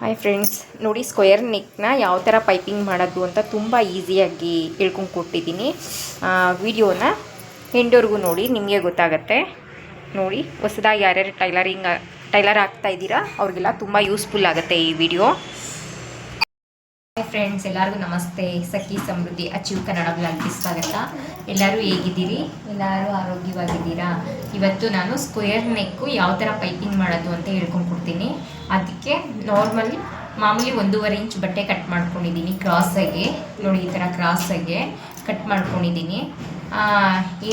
Hi friends, ನೋಡಿ square ನೆಕ್ನ ಯಾವ ಥರ ಪೈಪಿಂಗ್ ಮಾಡೋದು ಅಂತ ತುಂಬ ಈಸಿಯಾಗಿ ಹೇಳ್ಕೊಂಡು ಕೊಟ್ಟಿದ್ದೀನಿ. ವಿಡಿಯೋನ ಎಂಡವರೆಗೂ ನೋಡಿ, ನಿಮಗೆ ಗೊತ್ತಾಗುತ್ತೆ. ನೋಡಿ, ಹೊಸದಾಗಿ ಯಾರ್ಯಾರು ಟೈಲರ್ ಆಗ್ತಾ ಇದ್ದೀರಾ ಅವ್ರಿಗೆಲ್ಲ ತುಂಬ ಯೂಸ್ಫುಲ್ ಆಗುತ್ತೆ ಈ ವಿಡಿಯೋ. ಹಾಯ್ ಫ್ರೆಂಡ್ಸ್, ಎಲ್ಲರಿಗೂ ನಮಸ್ತೆ. ಸಖಿ ಸಮೃದ್ಧಿ ಅಚೀವ್ ಕನ್ನಡ ಬ್ಲಾಗ್ಗೆ ಸ್ವಾಗತ. ಎಲ್ಲರೂ ಹೇಗಿದ್ದೀರಿ? ಎಲ್ಲರೂ ಆರೋಗ್ಯವಾಗಿದ್ದೀರಾ? ಇವತ್ತು ನಾನು ಸ್ಕ್ವೇರ್ ನೆಕ್ಕು ಯಾವ ಥರ ಪೈಪಿಂಗ್ ಮಾಡೋದು ಅಂತ ಹೇಳ್ಕೊಂಡು ಕೊಡ್ತೀನಿ. ಅದಕ್ಕೆ ಮಾಮೂಲಿ 1.5 ಇಂಚ್ ಬಟ್ಟೆ ಕಟ್ ಮಾಡ್ಕೊಂಡಿದ್ದೀನಿ ಕ್ರಾಸಾಗಿ. ನೋಡಿ, ಈ ಥರ ಕ್ರಾಸಾಗಿ ಕಟ್ ಮಾಡ್ಕೊಂಡಿದ್ದೀನಿ.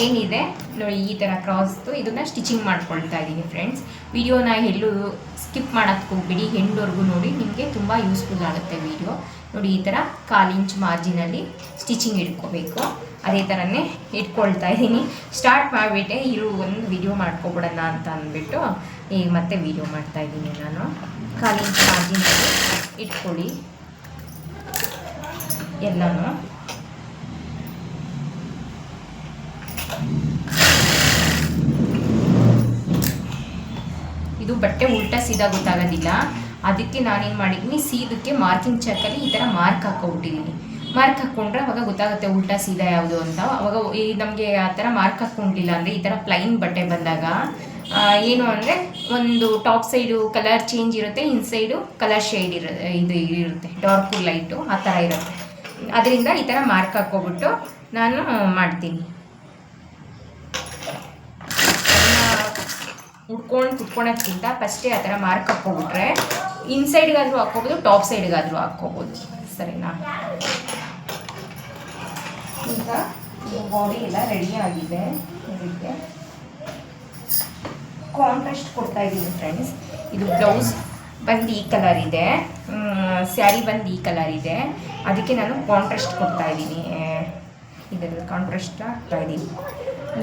ಏನಿದೆ ನೋಡಿ, ಈ ಥರ ಕ್ರಾಸ್ದು ಇದನ್ನು ಸ್ಟಿಚಿಂಗ್ ಮಾಡ್ಕೊಳ್ತಾ ಇದ್ದೀನಿ ಫ್ರೆಂಡ್ಸ್. ವಿಡಿಯೋನ ಎಲ್ಲೂ ಸ್ಕಿಪ್ ಮಾಡೋಕ್ಕೆ ಹೋಗ್ಬಿಡಿ, ಎಂಡ್ವರೆಗೂ ನೋಡಿ, ನಿಮಗೆ ತುಂಬ ಯೂಸ್ಫುಲ್ ಆಗುತ್ತೆ ವಿಡಿಯೋ. ನೋಡಿ, ಈ ಥರ 1/4 ಇಂಚ್ ಮಾರ್ಜಿನಲ್ಲಿ ಸ್ಟಿಚಿಂಗ್ ಇಟ್ಕೋಬೇಕು. ಅದೇ ಥರನೇ ಇಟ್ಕೊಳ್ತಾ ಇದ್ದೀನಿ. ಸ್ಟಾರ್ಟ್ ಮಾಡಿಬಿಟ್ಟೆ, ಒಂದು ವಿಡಿಯೋ ಮಾಡ್ಕೊಬಿಡೋಣ ಅಂತ ಅಂದ್ಬಿಟ್ಟು ಈಗ ಮತ್ತೆ ವಿಡಿಯೋ ಮಾಡ್ತಾ ಇದ್ದೀನಿ. ನಾನು 1/4 ಇಂಚ್ ಮಾರ್ಜಿನಲ್ಲಿ ಇಟ್ಕೊಳ್ಳಿ ಎಲ್ಲನೂ. ಇದು ಬಟ್ಟೆ ಉಲ್ಟಾ ಸೀದಾ ಗೊತ್ತಾಗೋದಿಲ್ಲ, ಅದಕ್ಕೆ ನಾನೇನು ಮಾಡಿದ್ದೀನಿ, ಸೀದಕ್ಕೆ ಮಾರ್ಕಿಂಗ್ ಚಾಕಲ್ಲಿ ಈ ಥರ ಮಾರ್ಕ್ ಹಾಕ್ಕೊಬಿಟ್ಟಿದ್ದೀನಿ. ಮಾರ್ಕ್ ಹಾಕ್ಕೊಂಡ್ರೆ ಅವಾಗ ಗೊತ್ತಾಗುತ್ತೆ ಉಲ್ಟಾ ಸೀದಾ ಯಾವುದು ಅಂತ. ಅವಾಗ ನಮಗೆ ಆ ಥರ ಮಾರ್ಕ್ ಹಾಕ್ಕೊಂಡಿಲ್ಲ ಅಂದರೆ, ಈ ಥರ ಪ್ಲೈನ್ ಬಟ್ಟೆ ಬಂದಾಗ ಏನು ಅಂದರೆ, ಒಂದು ಟಾಪ್ ಸೈಡು ಕಲರ್ ಚೇಂಜ್ ಇರುತ್ತೆ, ಇನ್ಸೈಡು ಕಲರ್ ಶೇಡ್ ಇರುತ್ತೆ, ಡಾರ್ಕು ಲೈಟು ಆ ಥರ ಇರುತ್ತೆ. ಅದರಿಂದ ಈ ಥರ ಮಾರ್ಕ್ ಹಾಕ್ಕೊಬಿಟ್ಟು ನಾನು ಮಾಡ್ತೀನಿ. ಉಡ್ಕೊಂಡು ಕುತ್ಕೊಳೋಕ್ಕಿಂತ ಫಸ್ಟೇ ಆ ಥರ ಮಾರ್ಕ್ ಹಾಕ್ಕೊಬಿಟ್ರೆ ಇನ್ಸೈಡ್ಗಾದರೂ ಹಾಕ್ಕೋಬೋದು, ಟಾಪ್ ಸೈಡ್ಗಾದರೂ ಹಾಕ್ಕೋಬೋದು. ಸರಿನಾ? ಈಗ ಬಾಡಿ ಎಲ್ಲ ರೆಡಿ ಆಗಿದೆ. ಇದಕ್ಕೆ ಕಾಂಟ್ರಾಸ್ಟ್ ಕೊಡ್ತಾ ಇದ್ದೀನಿ ಫ್ರೆಂಡ್ಸ್. ಇದು ಬ್ಲೌಸ್ ಬಂದು ಈ ಕಲರ್ ಇದೆ, ಸ್ಯಾರಿ ಬಂದು ಈ ಕಲರ್ ಇದೆ, ಅದಕ್ಕೆ ನಾನು ಕಾಂಟ್ರಾಸ್ಟ್ ಕೊಡ್ತಾ ಇದ್ದೀನಿ. ಇದರಲ್ಲಿ ಕಾಂಟ್ರಾಸ್ಟ್ ಹಾಕ್ತಾ ಇದ್ದೀನಿ.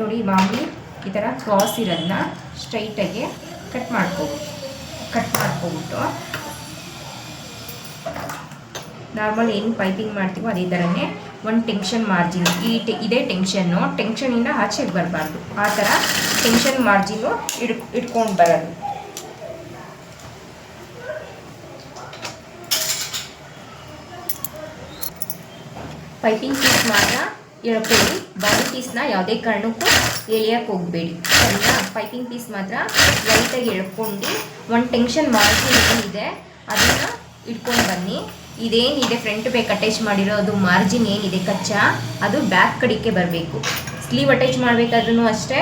ನೋಡಿ, ಮಾಮೂಲಿ ಈ ಥರ ಕ್ರಾಸ್ ಇರೋದನ್ನ ಸ್ಟ್ರೈಟಾಗಿ ಕಟ್ ಮಾಡ್ಕೊಬಿಟ್ಟು ನಾರ್ಮಲ್ ಏನು ಪೈಪಿಂಗ್ ಮಾಡ್ತೀವೋ ಅದೇ ಥರನೇ ಒಂದು ಟೆನ್ಷನ್ ಮಾರ್ಜಿನ್, ಇದೇ ಟೆನ್ಷನಿಂದ ಆಚೆಗೆ ಬರಬಾರ್ದು. ಆ ಥರ ಟೆನ್ಷನ್ ಮಾರ್ಜಿನು ಇಟ್ಕೊಂಡು ಬರೋದು. ಪೈಪಿಂಗ್ ಪೀಸ್ ಮಾತ್ರ ಎಳ್ಕೊಳ್ಳಿ, ಬಾಡಿ ಪೀಸ್ನ ಯಾವುದೇ ಕಾರಣಕ್ಕೂ ಎಳೆಯೋಕ್ಕೆ ಹೋಗಬೇಡಿ. ಸರಿನಾ? ಪೈಪಿಂಗ್ ಪೀಸ್ ಮಾತ್ರ ಲೈಟಾಗಿ ಎಳ್ಕೊಂಡು ಒಂದು ಟೆನ್ಷನ್ ಮಾರ್ಜಿನ್ ಏನಿದೆ ಅದನ್ನು ಇಟ್ಕೊಂಡು ಬನ್ನಿ. ಇದೇನಿದೆ ಫ್ರಂಟ್ ಬೇಕ್ ಅಟ್ಯಾಚ್ ಮಾಡಿರೋದು ಮಾರ್ಜಿನ್ ಏನಿದೆ ಕಚ್ಚಾ, ಅದು ಬ್ಯಾಕ್ ಕಡೆಗೆ ಬರಬೇಕು. ಸ್ಲೀವ್ ಅಟ್ಯಾಚ್ ಮಾಡಬೇಕಾದ್ರೂ ಅಷ್ಟೇ,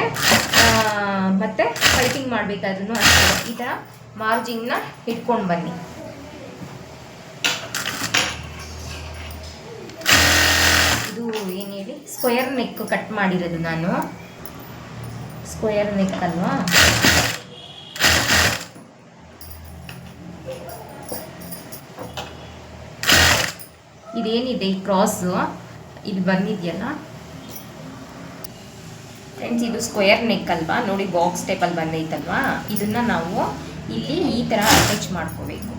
ಮತ್ತು ಪೈಪಿಂಗ್ ಮಾಡಬೇಕಾದ್ರೂ ಅಷ್ಟೇ. ಈ ಥರ ಮಾರ್ಜಿನ್ನ ಇಟ್ಕೊಂಡು ಬನ್ನಿ. ಇದು ಏನು ಹೇಳಿ, ಸ್ಕ್ವೇರ್ ನೆಕ್ ಕಟ್ ಮಾಡಿರೋದು ನಾನು. ಸ್ಕ್ವೇರ್ ನೆಕ್ ಅಲ್ವಾ? ಇದೇನಿದೆ ಈ ಕ್ರಾಸು ಇದು ಬಂದಿದೆಯಲ್ಲ ಫ್ರೆಂಡ್ಸ್, ಇದು ಸ್ಕ್ವೇರ್ ನೆಕ್ ಅಲ್ವಾ? ನೋಡಿ, ಬಾಕ್ಸ್ ಟೈಪಲ್ಲಿ ಬಂದೈತಲ್ವಾ? ಇದನ್ನು ನಾವು ಇಲ್ಲಿ ಈ ಥರ ಅಟ್ಯಾಚ್ ಮಾಡ್ಕೋಬೇಕು.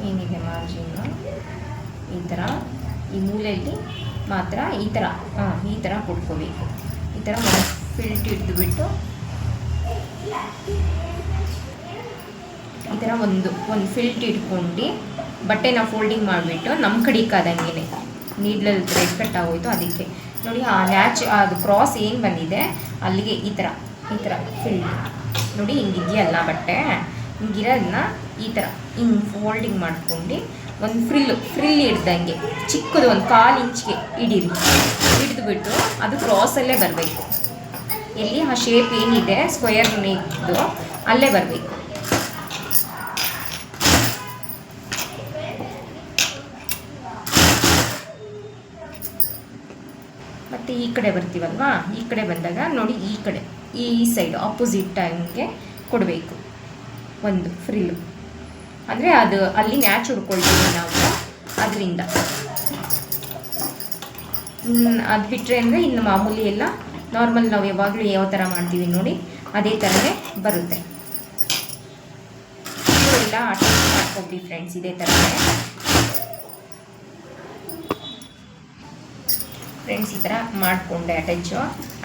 ಏನಿದೆ ಮಾರ್ಜಿನ್ನು ಈ ಥರ ಈ ಮೂಲೆಯಲ್ಲಿ ಮಾತ್ರ ಈ ಥರ ಕೊಟ್ಕೋಬೇಕು. ಈ ಥರ ಫಿಲ್ಟ್ ಹಿಡಿದುಬಿಟ್ಟು ಈ ಥರ ಒಂದು ಫಿಲ್ಟ್ ಇಟ್ಕೊಂಡು ಬಟ್ಟೆನ ಫೋಲ್ಡಿಂಗ್ ಮಾಡಿಬಿಟ್ಟು ನಮ್ಮ ಕಡಿಕಾದಂಗೆ ನೀಡ್ಲಲ್ಲಿ ಥ್ರೆಡ್ ಕಟ್ ಆಗೋಯ್ತು. ಅದಕ್ಕೆ ನೋಡಿ, ಆ ಅದು ಕ್ರಾಸ್ ಏನು ಬಂದಿದೆ ಅಲ್ಲಿಗೆ ಈ ಥರ ಫಿಲ್ಟ್ ನೋಡಿ, ಹಿಂಗಿದೆಯಲ್ಲ ಬಟ್ಟೆ, ಹಿಂಗಿರೋದನ್ನ ಈ ಥರ ಹಿಂಗೆ ಫೋಲ್ಡಿಂಗ್ ಮಾಡ್ಕೊಂಡು ಒಂದು ಫ್ರಿಲ್ ಹಿಡ್ದಂಗೆ ಚಿಕ್ಕದು ಒಂದು 1/4 ಇಂಚ್ಗೆ ಹಿಡಿದುಬಿಟ್ಟು ಅದು ಕ್ರಾಸಲ್ಲೇ ಬರಬೇಕು. ಎಲ್ಲಿ ಆ ಶೇಪ್ ಏನಿದೆ ಸ್ಕ್ವೇರ್ ನೆಕ್ದು ಅಲ್ಲೇ ಬರಬೇಕು. ಮತ್ತು ಈ ಕಡೆ ಬರ್ತೀವಲ್ವಾ, ಈ ಕಡೆ ಬಂದಾಗ ನೋಡಿ, ಈ ಸೈಡ್ ಆಪೋಸಿಟ್ ಟೈಮ್ಗೆ ಕೊಡಬೇಕು ಒಂದು ಫ್ರಿಲ್. ಅಂದರೆ ಅದು ಅಲ್ಲಿ ನ್ಯಾಚ್ ಹುಡ್ಕೊಳ್ತೀವಿ ನಾವು, ಅದರಿಂದ ಅದು ಬಿಟ್ಟರೆ ಅಂದರೆ ಇನ್ನು ಮಾಮೂಲಿ ಎಲ್ಲ ನಾರ್ಮಲ್ ನಾವು ಯಾವಾಗಲೂ ಯಾವ ಥರ ಮಾಡ್ತೀವಿ ನೋಡಿ ಅದೇ ಥರನೇ ಬರುತ್ತೆ. ಎಲ್ಲ ಅಟ್ಯಾಚ್ ಮಾಡ್ಕೊಬಿಡಿ ಫ್ರೆಂಡ್ಸ್, ಇದೇ ಥರನೇ. ಫ್ರೆಂಡ್ಸ್, ಈ ಥರ ಮಾಡಿಕೊಂಡೆ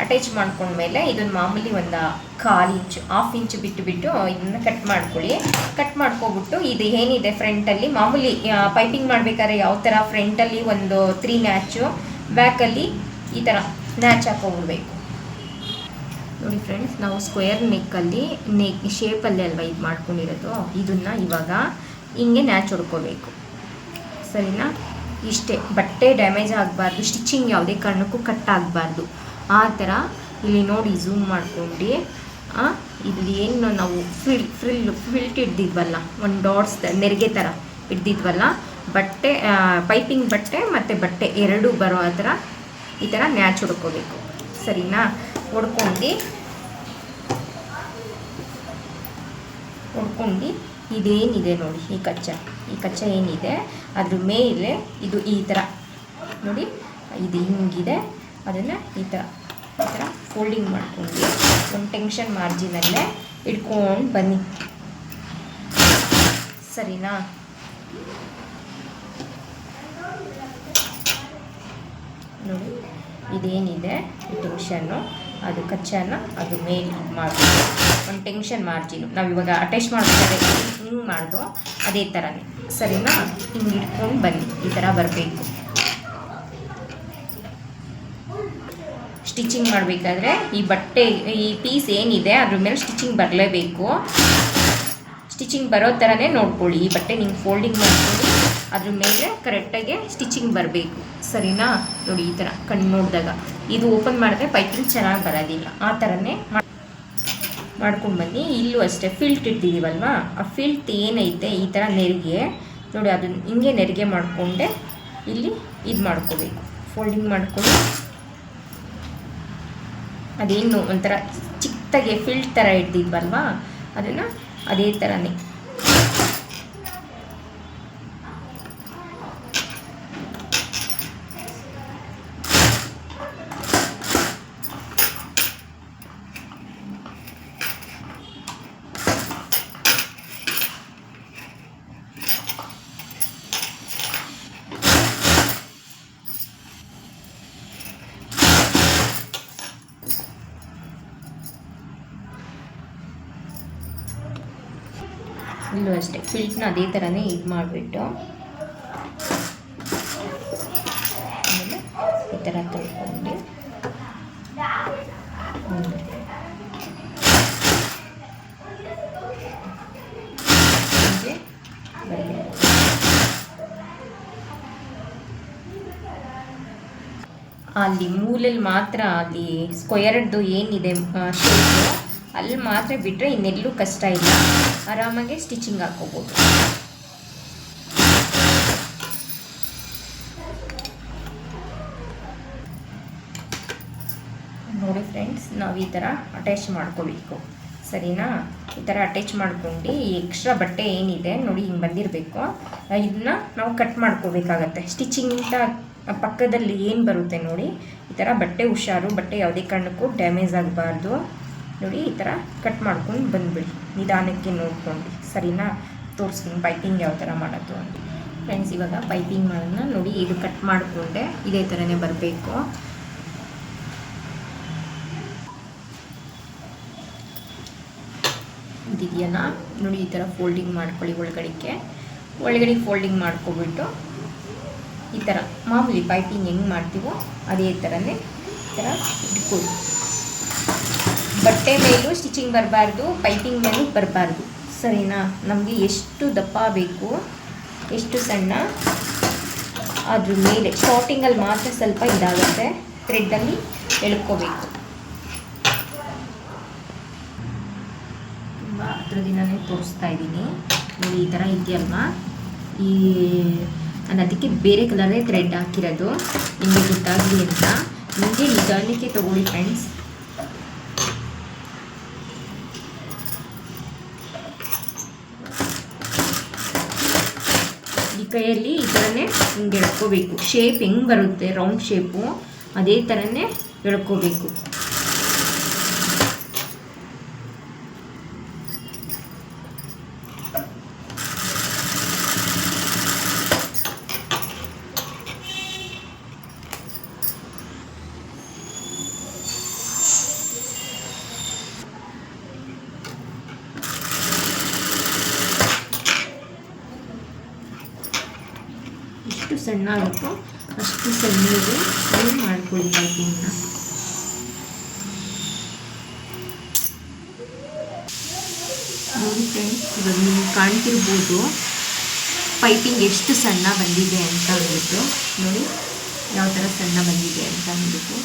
ಅಟ್ಯಾಚ್ ಮಾಡ್ಕೊಂಡ್ಮೇಲೆ ಇದನ್ನು ಮಾಮೂಲಿ ಒಂದು 1/4 ಇಂಚು 1/2 ಇಂಚು ಬಿಟ್ಟು ಇದನ್ನು ಕಟ್ ಮಾಡ್ಕೊಳ್ಳಿ. ಕಟ್ ಮಾಡ್ಕೊಬಿಟ್ಟು ಇದು ಏನಿದೆ ಫ್ರಂಟಲ್ಲಿ ಮಾಮೂಲಿ ಪೈಪಿಂಗ್ ಮಾಡಬೇಕಾದ್ರೆ ಯಾವ ಥರ ಫ್ರಂಟಲ್ಲಿ ಒಂದು 3 ನ್ಯಾಚು, ಬ್ಯಾಕಲ್ಲಿ ಈ ಥರ ನ್ಯಾಚ್ ಹಾಕೊಬಿಡ್ಬೇಕು. ನೋಡಿ ಫ್ರೆಂಡ್ಸ್, ನಾವು ಸ್ಕ್ವೇರ್ ನೆಕ್ ಶೇಪಲ್ಲಿ ಅಲ್ವಾ ಇದು ಮಾಡ್ಕೊಂಡಿರೋದು, ಇದನ್ನು ಇವಾಗ ಹಿಂಗೆ ನ್ಯಾಚ್ ಹೊಡ್ಕೋಬೇಕು. ಸರಿನಾ? ಇಷ್ಟೇ, ಬಟ್ಟೆ ಡ್ಯಾಮೇಜ್ ಆಗಬಾರ್ದು, ಸ್ಟಿಚಿಂಗ್ ಯಾವುದೇ ಕಾರಣಕ್ಕೂ ಕಟ್ ಆಗಬಾರ್ದು. ಆ ಥರ ಇಲ್ಲಿ ನೋಡಿ ಝೂಮ್ ಮಾಡ್ಕೊಂಡು ಇಲ್ಲಿ ಏನು ನಾವು ಫಿಲ್ಟ್ ಹಿಡ್ದಿದ್ವಲ್ಲ, ಒಂದು ಡಾಟ್ಸ್ ನೆರಿಗೆ ಥರ ಹಿಡ್ದಿದ್ವಲ್ಲ, ಬಟ್ಟೆ ಪೈಪಿಂಗ್ ಬಟ್ಟೆ ಮತ್ತು ಬಟ್ಟೆ ಎರಡೂ ಬರೋ ಆ ಥರ ಈ ಥರ ನ್ಯಾಚ್ ಹೊಡ್ಕೋಬೇಕು. ಸರಿನಾ? ಹೊಡ್ಕೊಂಡು ಇದೇನಿದೆ ನೋಡಿ, ಈ ಕಚ್ಚಾ ಏನಿದೆ ಅದ್ರ ಮೇಲೆ ಇದು ಈ ಥರ ನೋಡಿ, ಇದು ಹಿಂಗಿದೆ, ಅದನ್ನು ಈ ಥರ ಫೋಲ್ಡಿಂಗ್ ಮಾಡ್ಕೊಂಡು ಒಂದು ಟೆನ್ಷನ್ ಮಾರ್ಜಿನಲ್ಲೇ ಇಟ್ಕೊಂಡು ಬನ್ನಿ. ಸರಿನಾ? ನೋಡಿ, ಇದೇನಿದೆ ಈ ಟೆನ್ಷನ್ನು, ಅದು ಕಚ್ಚಾನ ಅದು ಮೇಲೆ ಮಾಡ್ಬೋದು. ಒಂದು ಟೆನ್ಷನ್ ಮಾರ್ಜಿನು ನಾವು ಇವಾಗ ಅಟ್ಯಾಚ್ ಮಾಡ್ಬೇಕಾದ್ರೆ ಹಿಂಗೆ ಮಾಡ್ದೋ ಅದೇ ಥರನೇ. ಸರಿನಾ? ಹಿಂಗೆ ಇಟ್ಕೊಂಡು ಬನ್ನಿ, ಈ ಥರ ಬರಬೇಕು. ಸ್ಟಿಚಿಂಗ್ ಮಾಡಬೇಕಾದ್ರೆ ಈ ಬಟ್ಟೆ ಈ ಪೀಸ್ ಏನಿದೆ ಅದ್ರ ಮೇಲೆ ಸ್ಟಿಚಿಂಗ್ ಬರಲೇಬೇಕು. ಸ್ಟಿಚಿಂಗ್ ಬರೋ ಥರನೇ ನೋಡ್ಕೊಳ್ಳಿ. ಈ ಬಟ್ಟೆ ನಿಮ್ಗೆ ಫೋಲ್ಡಿಂಗ್ ಮಾಡ್ಕೊಳ್ಳಿ, ಅದ್ರ ಮೇಲೆ ಕರೆಕ್ಟಾಗಿ ಸ್ಟಿಚಿಂಗ್ ಬರಬೇಕು. ಸರಿನಾ? ನೋಡಿ, ಈ ಥರ ಕಣ್ಣು ನೋಡಿದಾಗ ಇದು ಓಪನ್ ಮಾಡಿದ್ರೆ ಪೈಪಿಂಗ್ ಚೆನ್ನಾಗಿ ಬರೋದಿಲ್ಲ. ಆ ಥರನೇ ಮಾಡ್ಕೊಂಡು ಬನ್ನಿ. ಇಲ್ಲೂ ಅಷ್ಟೇ ಫಿಲ್ಟ್ ಇಟ್ಟಿದ್ದೀವಲ್ವ, ಆ ಫಿಲ್ಟ್ ಏನೈತೆ ಈ ಥರ ನೆರಿಗೆ ನೋಡಿ, ಅದನ್ನ ಹಿಂಗೆ ನೆರಿಗೆ ಮಾಡಿಕೊಂಡೆ ಇಲ್ಲಿ ಇದು ಮಾಡ್ಕೋಬೇಕು. ಫೋಲ್ಡಿಂಗ್ ಮಾಡ್ಕೊಂಡು ಅದೇನು ಒಂಥರ ಚಿಕ್ಕದಾಗೆ ಫಿಲ್ಟ್ ಥರ ಇಟ್ಟಿದ್ವಲ್ವ, ಅದನ್ನು ಅದೇ ಥರನೇ ಇಲ್ಲೂ ಅಷ್ಟೇ ಫಿಲ್ಟ್ನ ಅದೇ ಥರನೇ ಇದು ಮಾಡಿಬಿಟ್ಟು ಆಮೇಲೆ ಈ ಥರ ತೊಳ್ಕೊಂಡು ಅಲ್ಲಿ ಮೂಲೆಯಲ್ಲಿ ಮಾತ್ರ ಅಲ್ಲಿ ಸ್ಕ್ವೇರ್ದು ಏನಿದೆ ಶೇಪು ಅಲ್ಲಿ ಮಾತ್ರ ಬಿಟ್ಟರೆ ಇನ್ನೆಲ್ಲೂ ಕಷ್ಟ ಇಲ್ಲ, ಆರಾಮಾಗಿ ಸ್ಟಿಚಿಂಗ್ ಹಾಕೋಬೋದು. ನೋಡಿ ಫ್ರೆಂಡ್ಸ್, ನಾವು ಈ ಥರ ಅಟ್ಯಾಚ್ ಮಾಡ್ಕೋಬೇಕು. ಸರಿನಾ? ಈ ಥರ ಅಟ್ಯಾಚ್ ಮಾಡ್ಕೊಂಡು ಈ ಎಕ್ಸ್ಟ್ರಾ ಬಟ್ಟೆ ಏನಿದೆ ನೋಡಿ ಹಿಂಗೆ ಬಂದಿರಬೇಕು, ಇದನ್ನ ನಾವು ಕಟ್ ಮಾಡ್ಕೋಬೇಕಾಗತ್ತೆ. ಸ್ಟಿಚಿಂಗಿಂದ ಪಕ್ಕದಲ್ಲಿ ಏನು ಬರುತ್ತೆ ನೋಡಿ, ಈ ಥರ ಬಟ್ಟೆ ಹುಷಾರು, ಬಟ್ಟೆ ಯಾವುದೇ ಕಾರಣಕ್ಕೂ ಡ್ಯಾಮೇಜ್ ಆಗಬಾರ್ದು. ನೋಡಿ, ಈ ಥರ ಕಟ್ ಮಾಡ್ಕೊಂಡು ಬಂದುಬಿಡಿ, ನಿಧಾನಕ್ಕೆ ನೋಡ್ಕೊಂಡು. ಸರಿನಾ? ತೋರಿಸ್ತೀನಿ ಪೈಪಿಂಗ್ ಯಾವ ಥರ ಮಾಡೋದು ಅಂತ. ಫ್ರೆಂಡ್ಸ್, ಇವಾಗ ಪೈಪಿಂಗ್ ಮಾಡೋಣ ನೋಡಿ. ಇದು ಕಟ್ ಮಾಡಿಕೊಂಡೆ ಇದೇ ಥರನೇ ಬರಬೇಕು. ಇದಿದೆಯಲ್ಲ ನೋಡಿ, ಈ ಥರ ಫೋಲ್ಡಿಂಗ್ ಮಾಡ್ಕೊಳ್ಳಿ. ಒಳಗಡೆ ಫೋಲ್ಡಿಂಗ್ ಮಾಡ್ಕೊಬಿಟ್ಟು ಈ ಥರ ಮಾಮೂಲಿ ಪೈಪಿಂಗ್ ಹೆಂಗೆ ಮಾಡ್ತೀವೋ ಅದೇ ಥರನೇ ಈ ಥರ ಇಟ್ಕೊಳ್ಳಿ. ಬಟ್ಟೆ ಮೇಲೂ ಸ್ಟಿಚಿಂಗ್ ಬರಬಾರ್ದು, ಪೈಪಿಂಗ್ ಮೇಲೂ ಬರಬಾರ್ದು. ಸರಿನಾ? ನಮಗೆ ಎಷ್ಟು ದಪ್ಪ ಬೇಕು, ಎಷ್ಟು ಸಣ್ಣ, ಅದ್ರ ಮೇಲೆ ಸ್ಟಾರ್ಟಿಂಗಲ್ಲಿ ಮಾತ್ರ ಸ್ವಲ್ಪ ಇದಾಗುತ್ತೆ, ಥ್ರೆಡ್ಡಲ್ಲಿ ಎಳ್ಕೋಬೇಕು. ತುಂಬ ಹತ್ರ ದಿನವೇ ತೋರಿಸ್ತಾ ಇದ್ದೀನಿ ನೋಡಿ. ಈ ಥರ ಇದೆಯಲ್ವಾ, ನಾನು ಅದಕ್ಕೆ ಬೇರೆ ಕಲರೇ ಥ್ರೆಡ್ ಹಾಕಿರೋದು, ನಿಮಗೆ ಗೊತ್ತಾಗಲಿ ಅಂತ. ನಿಮಗೆ ನಿಧಾನಕ್ಕೆ ತೊಗೊಳ್ಳಿ ಫ್ರೆಂಡ್ಸ್. ಈ ಕೈಯಲ್ಲಿ ಈ ಥರನೇ ಹಿಂಗೆ ಎಳ್ಕೋಬೇಕು. ಶೇಪ್ ಹೆಂಗೆ ಬರುತ್ತೆ ರೌಂಡ್ ಶೇಪು ಅದೇ ಥರನೇ ಎಳ್ಕೋಬೇಕು. ಎಷ್ಟು ಸಣ್ಣ ಆಗುತ್ತೋ ಅಷ್ಟು ಸಣ್ಣಗೆ ಮಾಡ್ಕೊಳ್ಳಿ ಪೈಪಿಂಗ್ನ. ನೋಡಿ ಫ್ರೆಂಡ್ಸ್, ಇವಾಗ ನೀವು ಕಾಣ್ತಿರ್ಬೋದು ಪೈಪಿಂಗ್ ಎಷ್ಟು ಸಣ್ಣ ಬಂದಿದೆ ಅಂತ ಅಂದ್ಬಿಟ್ಟು. ನೋಡಿ ಯಾವ ಥರ ಸಣ್ಣ ಬಂದಿದೆ ಅಂತ ಅಂದ್ಬಿಟ್ಟು.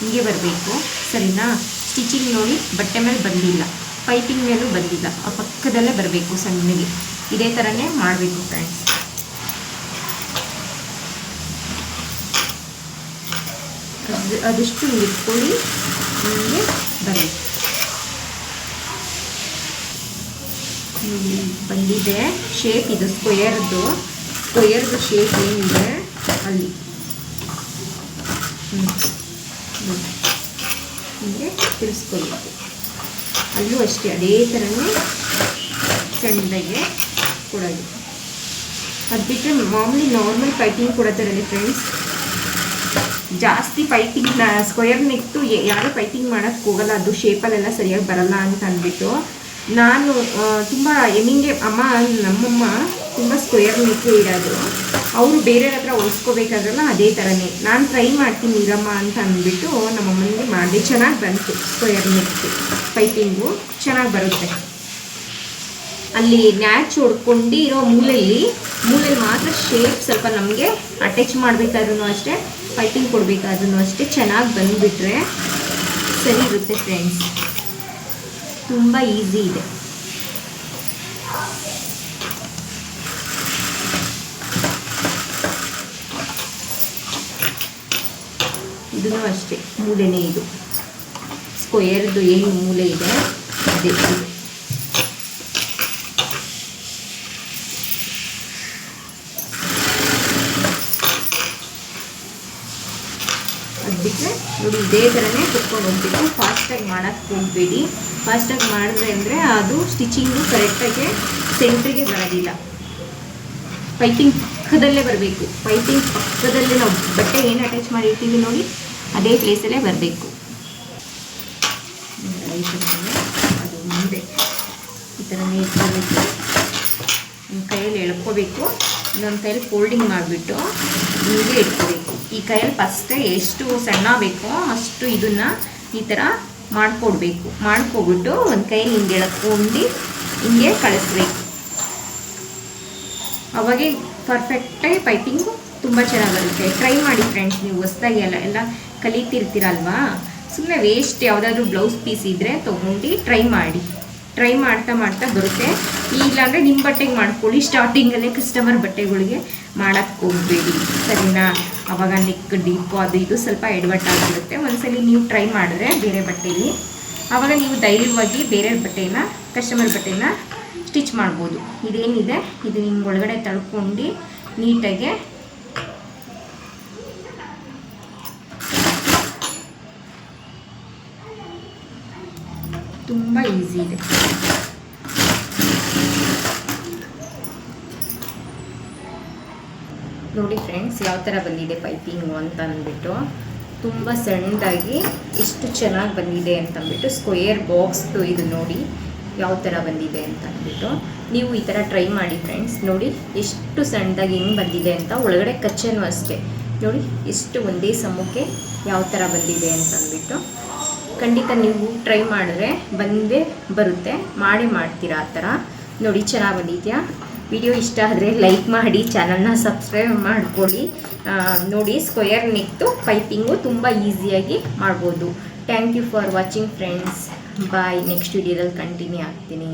ಹಿಂಗೆ ಬರಬೇಕು, ಸರಿನಾ? ಸ್ಟಿಚಿಂಗ್ ನೋಡಿ ಬಟ್ಟೆ ಮೇಲೆ ಬಂದಿಲ್ಲ, ಪೈಪಿಂಗ್ ಮೇಲೂ ಬಂದಿಲ್ಲ, ಆ ಪಕ್ಕದಲ್ಲೇ ಬರಬೇಕು ಸಣ್ಣಗೆ. ಇದೇ ಥರನೇ ಮಾಡಬೇಕು ಫ್ರೆಂಡ್ಸ್. ಅದಷ್ಟು ಇಟ್ಕೊಳ್ಳಿ, ನಿಮಗೆ ಬರಬೇಕು. ಬಂದಿದೆ ಶೇಪ್, ಇದು ಸ್ಕ್ವೇರ್ದು ಶೇಪ್ ಏನಿದೆ ಅಲ್ಲಿ ಹೀಗೆ ತಿರ್ಸ್ಕೊಳ್ಬೇಕು. ಅಲ್ಲೂ ಅಷ್ಟೇ ಅದೇ ಥರನೇ ಸಣ್ಣದಾಗೆ ಕೊಡೋದು. ಅದು ಬಿಟ್ಟರೆ ಮಾಮೂಲಿ ನಾರ್ಮಲ್ ಪೈಪಿಂಗ್ ಕೊಡೋದರಲ್ಲಿ ಫ್ರೆಂಡ್ಸ್, ಜಾಸ್ತಿ ಪೈಪಿಂಗ್ನ ಸ್ಕ್ವೇರ್ ನೆಕ್ತು ಯಾರು ಪೈಪಿಂಗ್ ಮಾಡೋಕ್ಕೆ ಹೋಗಲ್ಲ, ಅದು ಶೇಪಲ್ಲೆಲ್ಲ ಸರಿಯಾಗಿ ಬರಲ್ಲ ಅಂತ ಅಂದ್ಬಿಟ್ಟು ನಾನು ತುಂಬ ಹೆಮ್ಮಿಂಗೆ ನಮ್ಮಮ್ಮ ತುಂಬ ಸ್ಕ್ವೇರ್ ನೆಕ್ಕೆ ಇಡೋದು. ಅವರು ಬೇರೆಯವ್ರ ಹತ್ರ ಹೊಲ್ಸ್ಕೋಬೇಕಾದ್ರಲ್ಲ ಅದೇ ಥರನೇ ನಾನು ಟ್ರೈ ಮಾಡ್ತೀನಿ ಇರಮ್ಮ ಅಂತ ಅಂದ್ಬಿಟ್ಟು ನಮ್ಮಮ್ಮನಿಗೆ ಮಾಡಿದೆ. ಚೆನ್ನಾಗಿ ಬಂತು ಸ್ಕ್ವೇರ್ ನೆಕ್ ಪೈಪಿಂಗು, ಚೆನ್ನಾಗಿ ಬರುತ್ತೆ. ಅಲ್ಲಿ ನ್ಯಾಚ್ ಹೊಡ್ಕೊಂಡಿರೋ ಮೂಲೆಯಲ್ಲಿ ಮಾತ್ರ ಶೇಪ್ ಸ್ವಲ್ಪ ನಮಗೆ ಅಟ್ಯಾಚ್ ಮಾಡಬೇಕಾದ್ರೂ ಅಷ್ಟೇ, ಪೈಪಿಂಗ್ ಕೊಡಬೇಕಾದ್ರೂ ಅಷ್ಟೇ ಚೆನ್ನಾಗಿ ಬಂದುಬಿಟ್ರೆ ಸರಿ ಇರುತ್ತೆ ಫ್ರೆಂಡ್ಸ್. ತುಂಬ ಈಸಿ ಇದೆ. ಇದೂ ಅಷ್ಟೇ ಮೂಲೆನೇ, ಇದು ಸ್ಕ್ವೇರ್ದು ಏನು ಮೂಲೆ ಇದೆ ಅದೇ ಇದು. ಅದು ಬಿಟ್ಟರೆ ನೋಡಿ ಇದೇ ಥರನೇ ಕುತ್ಕೊಂಡು ಹೋಗ್ಬೇಕು. ಫಾಸ್ಟಾಗಿ ಮಾಡೋಕ್ಕೆ ಹೋಗಬೇಡಿ. ಫಾಸ್ಟಾಗಿ ಮಾಡಿದ್ರೆ ಅಂದರೆ ಅದು ಸ್ಟಿಚಿಂಗು ಕರೆಕ್ಟಾಗಿ ಸೆಂಟ್ರಿಗೆ ಬರೋದಿಲ್ಲ. ಪೈಪಿಂಗ್ ಪಕ್ಕದಲ್ಲೇ ಬರಬೇಕು. ಪೈಪಿಂಗ್ ಪಕ್ಕದಲ್ಲೇ ನಾವು ಬಟ್ಟೆ ಏನು ಅಟ್ಯಾಚ್ ಮಾಡಿರ್ತೀವಿ ನೋಡಿ ಅದೇ ಪ್ಲೇಸಲ್ಲೇ ಬರಬೇಕು. ಅದು ಮುಂದೆ ಈ ಥರನೇ ಇಟ್ಕೋಬೇಕು. ಒಂದು ಕೈಯಲ್ಲಿ ಎಳ್ಕೋಬೇಕು, ಇನ್ನೊಂದು ಕೈಯಲ್ಲಿ ಫೋಲ್ಡಿಂಗ್ ಮಾಡಿಬಿಟ್ಟು ಹೀಗೆ ಇಟ್ಕೋಬೇಕು. ಈ ಕೈಯಲ್ಲಿ ಫಸ್ಟೇ ಎಷ್ಟು ಸಣ್ಣ ಬೇಕೋ ಅಷ್ಟು ಇದನ್ನು ಈ ಥರ ಮಾಡ್ಕೊಬಿಟ್ಟು ಒಂದು ಕೈಯಲ್ಲಿ ಹಿಂಗೆ ಎಳ್ಕೊಂಡು ಹಿಂಗೆ ಕಳಿಸ್ಬೇಕು. ಅವಾಗೆ ಪರ್ಫೆಕ್ಟಾಗಿ ಪೈಪಿಂಗು ತುಂಬ ಚೆನ್ನಾಗಿ ಬರುತ್ತೆ. ಟ್ರೈ ಮಾಡಿ ಫ್ರೆಂಡ್ಸ್, ನೀವು ಹೊಸ್ದಾಗಿ ಎಲ್ಲ ಕಲಿತಿರ್ತೀರಲ್ವಾ, ಸುಮ್ಮನೆ ವೇಸ್ಟ್ ಯಾವುದಾದ್ರೂ ಬ್ಲೌಸ್ ಪೀಸ್ ಇದ್ದರೆ ತೊಗೊಂಡು ಟ್ರೈ ಮಾಡ್ತಾ ಬರುತ್ತೆ. ಇಲ್ಲಾಂದರೆ ನಿಮ್ಮ ಬಟ್ಟೆಗೆ ಮಾಡ್ಕೊಳ್ಳಿ. ಸ್ಟಾರ್ಟಿಂಗಲ್ಲೇ ಕಸ್ಟಮರ್ ಬಟ್ಟೆಗಳಿಗೆ ಮಾಡೋಕ್ಕೆ ಹೋಗಬೇಡಿ, ಸರಿನಾ? ಆವಾಗ ನೆಕ್ ಡೀಪು ಅದು ಇದು ಸ್ವಲ್ಪ ಎಡವಟ್ಟಾಗಿರುತ್ತೆ. ಒಂದ್ಸಲಿ ನೀವು ಟ್ರೈ ಮಾಡಿದ್ರೆ ಬೇರೆ ಬಟ್ಟೆಯಲ್ಲಿ, ಆವಾಗ ನೀವು ಧೈರ್ಯವಾಗಿ ಬೇರೆ ಬಟ್ಟೆನ ಕಸ್ಟಮರ್ ಬಟ್ಟೆನ ಸ್ಟಿಚ್ ಮಾಡ್ಬೋದು. ಇದೇನಿದೆ ಇದು ನಿಮ್ಮ ಒಳಗಡೆ ತಳ್ಕೊಂಡು ನೀಟಾಗಿ ತುಂಬ ಈಸಿ ಇದೆ. ನೋಡಿ ಫ್ರೆಂಡ್ಸ್, ಯಾವ ಥರ ಬಂದಿದೆ ಪೈಪಿಂಗು ಅಂತ ಅಂದ್ಬಿಟ್ಟು. ತುಂಬ ಸಣ್ಣದಾಗಿ ಎಷ್ಟು ಚೆನ್ನಾಗಿ ಬಂದಿದೆ ಅಂತಂದ್ಬಿಟ್ಟು. ಸ್ಕ್ವೇರ್ ಬಾಕ್ಸ್ದು ಇದು ನೋಡಿ ಯಾವ ಥರ ಬಂದಿದೆ ಅಂತ ಅಂದ್ಬಿಟ್ಟು ನೀವು ಈ ಥರ ಟ್ರೈ ಮಾಡಿ ಫ್ರೆಂಡ್ಸ್. ನೋಡಿ ಎಷ್ಟು ಸಣ್ಣದಾಗಿ ಹೆಂಗೆ ಬಂದಿದೆ ಅಂತ. ಒಳಗಡೆ ಕಚ್ಚನೂ ಅಷ್ಟೇ ನೋಡಿ ಎಷ್ಟು ಒಂದೇ ಸಮಕ್ಕೆ ಯಾವ ಥರ ಬಂದಿದೆ ಅಂತಂದ್ಬಿಟ್ಟು. ಖಂಡಿತ ನೀವು ಟ್ರೈ ಮಾಡಿದ್ರೆ ಬಂದೇ ಬರುತ್ತೆ, ಮಾಡ್ತೀರಾ ಆ ಥರ. ನೋಡಿ ಚೆನ್ನಾಗಿ ಬಂದಿದೆಯಾ? ವಿಡಿಯೋ ಇಷ್ಟ ಆದರೆ ಲೈಕ್ ಮಾಡಿ, ಚಾನಲ್ನ ಸಬ್ಸ್ಕ್ರೈಬ್ ಮಾಡ್ಕೊಳ್ಳಿ. ನೋಡಿ ಸ್ಕ್ವೇರ್ ನೆಕ್ದು ಪೈಪಿಂಗು ತುಂಬ ಈಸಿಯಾಗಿ ಮಾಡ್ಬೋದು. Thank you for watching friends. Bye. Next ವಿಡಿಯೋದಲ್ಲಿ ಕಂಟಿನ್ಯೂ ಆಗ್ತೀನಿ.